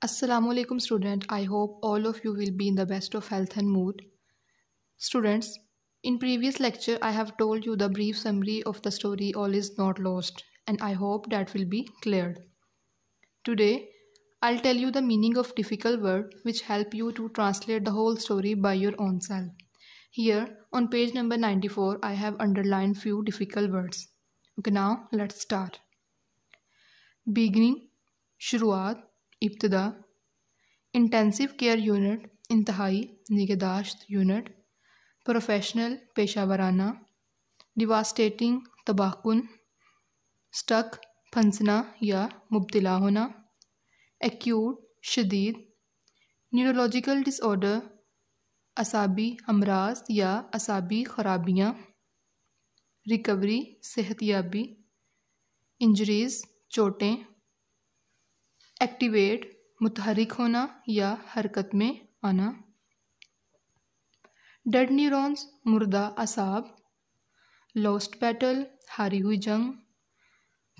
Assalamualaikum student. I hope all of you will be in the best of health and mood. Students, in previous lecture I have told you the brief summary of the story All is Not Lost and I hope that will be cleared. Today I'll tell you the meaning of difficult word which help you to translate the whole story by your own self. Here on page number 94 I have underlined few difficult words. Okay, now let's start. Beginning, शुरुआत, इब्तदा, intensive care unit, इंतहाई निगहदाश्त unit, professional पेशावराना, devastating तबाहकुन, stuck फंसना या मुब्तला होना, acute शदीद, neurological disorder असाबी अमराज या असाबी खराबियाँ, recovery सेहतियाबी, injuries चोटें, activate मुतहरिक होना या हरकत में आना, डेड न्यूरॉन्स मुर्दा असाब, लॉस्ट बैटल हारी हुई जंग,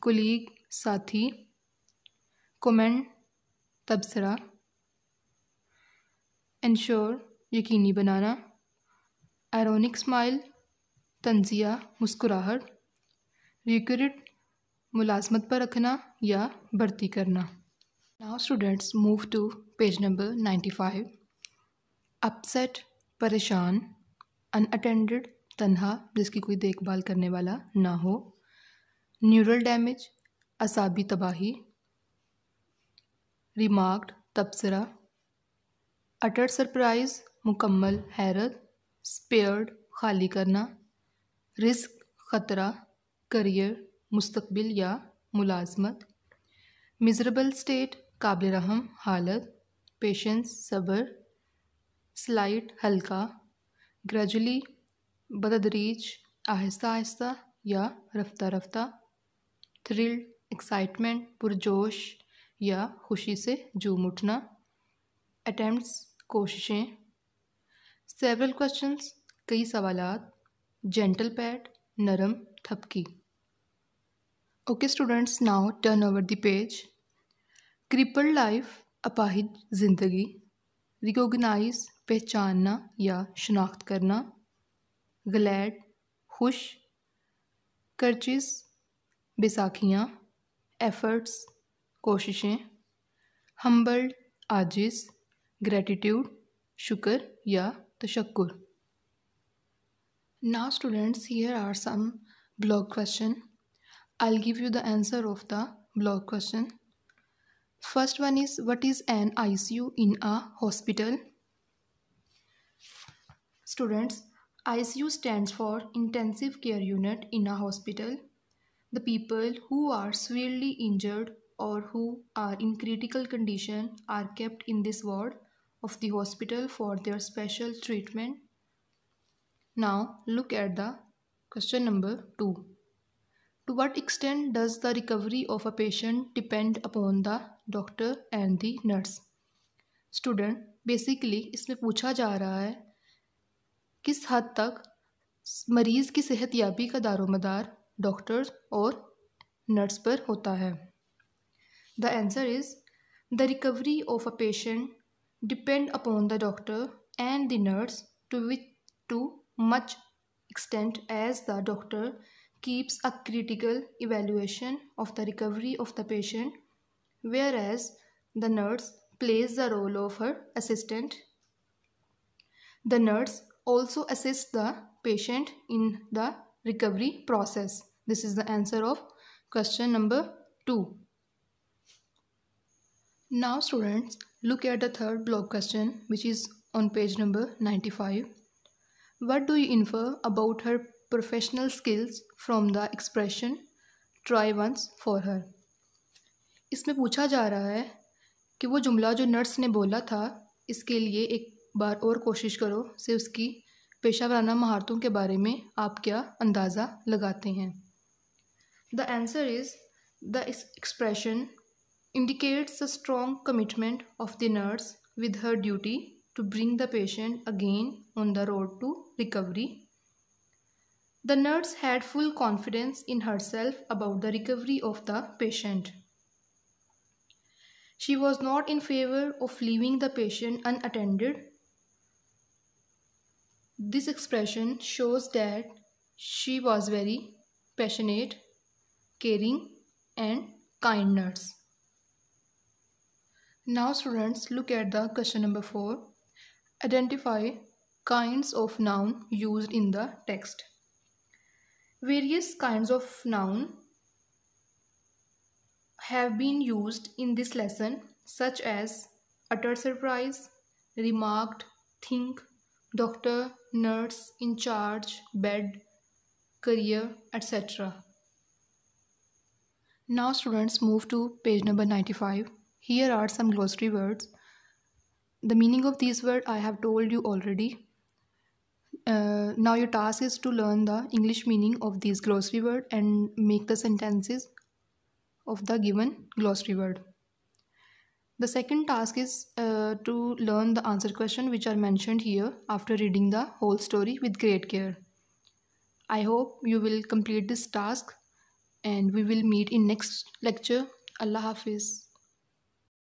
कुलीग साथी, कमेंट तबसरा, इंश्योर यकीनी बनाना, आयरोनिक स्माइल तंजिया मुस्कुराहट, रिक्रूट मुलाजमत पर रखना या भर्ती करना. Now students move to page number 95. Upset परेशान, unattended तन्हा जिसकी कोई देखभाल करने वाला ना हो, न्यूरल डैमेज असाबी तबाही, रिमार्क्ड तबसरा, अटर सरप्राइज मुकम्मल हैरत, स्पेयर्ड खाली करना, रिस्क ख़तरा, करियर मुस्तकबिल या मुलाजमत, मिजरेबल स्टेट काबिल रहम हालत, पेशेंस सब्र, स्लाइट हल्का, ग्रेजुअली बतदरीज आहिस्ता आहिस्ता या रफ्ता रफ्ता, थ्रिल्ड एक्साइटमेंट पुरजोश या खुशी से झूम उठना, अटेम्प्ट्स कोशिशें, सेवरल क्वेश्चंस कई सवालात, जेंटल पैट नरम थपकी. Okay students, now turn over the page. Crippled life अपाहिज ज़िंदगी, रिकॉग्नाइज पहचानना या शनाख्त करना, ग्लैड खुश, कर्चिस बैसाखियाँ, एफर्ट्स कोशिशें, हम्बल्ड आजिज़, ग्रेटिट्यूड शुक्र या तशक्कुर. Now students, here are some blog question. I'll give you the answer of the blog question. First one is, what is an ICU in a hospital? Students, ICU stands for Intensive Care Unit in a hospital. The people who are severely injured or who are in critical condition are kept in this ward of the hospital for their special treatment. Now look at the question number 2. To what extent does the recovery of a patient depend upon the doctor and the nurse? Student, basically इसमें पूछा जा रहा है किस हद तक मरीज़ की सेहतयाबी का दारोमदार डॉक्टर्स और नर्स पर होता है. The answer is, the recovery of a patient depend upon the doctor and the nurse to much extent as the doctor keeps a critical evaluation of the recovery of the patient, whereas the nurse plays the role of her assistant. The nurse also assists the patient in the recovery process. This is the answer of question number 2. Now students, look at the third blog question which is on page number 95. What do you infer about her professional skills from the expression try once for her? इसमें पूछा जा रहा है कि वो जुमला जो nurse ने बोला था इसके लिए एक बार और कोशिश करो से उसकी पेशा वराना महारतों के बारे में आप क्या अंदाज़ा लगाते हैं. The answer is, the expression indicates the strong commitment of the nurse with her duty to bring the patient again on the road to recovery. The nurse had full confidence in herself about the recovery of the patient. She was not in favor of leaving the patient unattended. This expression shows that she was very passionate, caring, and kind nurse. Now students, look at the question number 4. Identify kinds of noun used in the text. Various kinds of noun have been used in this lesson, such as utter surprise, remarked, think, doctor, nurse, in charge, bed, career, etc. Now students, move to page number 95. Here are some glossary words. The meaning of these words I have told you already. Now your task is to learn the English meaning of these glossary words and make the sentences of the given glossary word. The second task is to learn the answer question which are mentioned here after reading the whole story with great care. I hope you will complete this task and we will meet in next lecture. Allah Hafiz.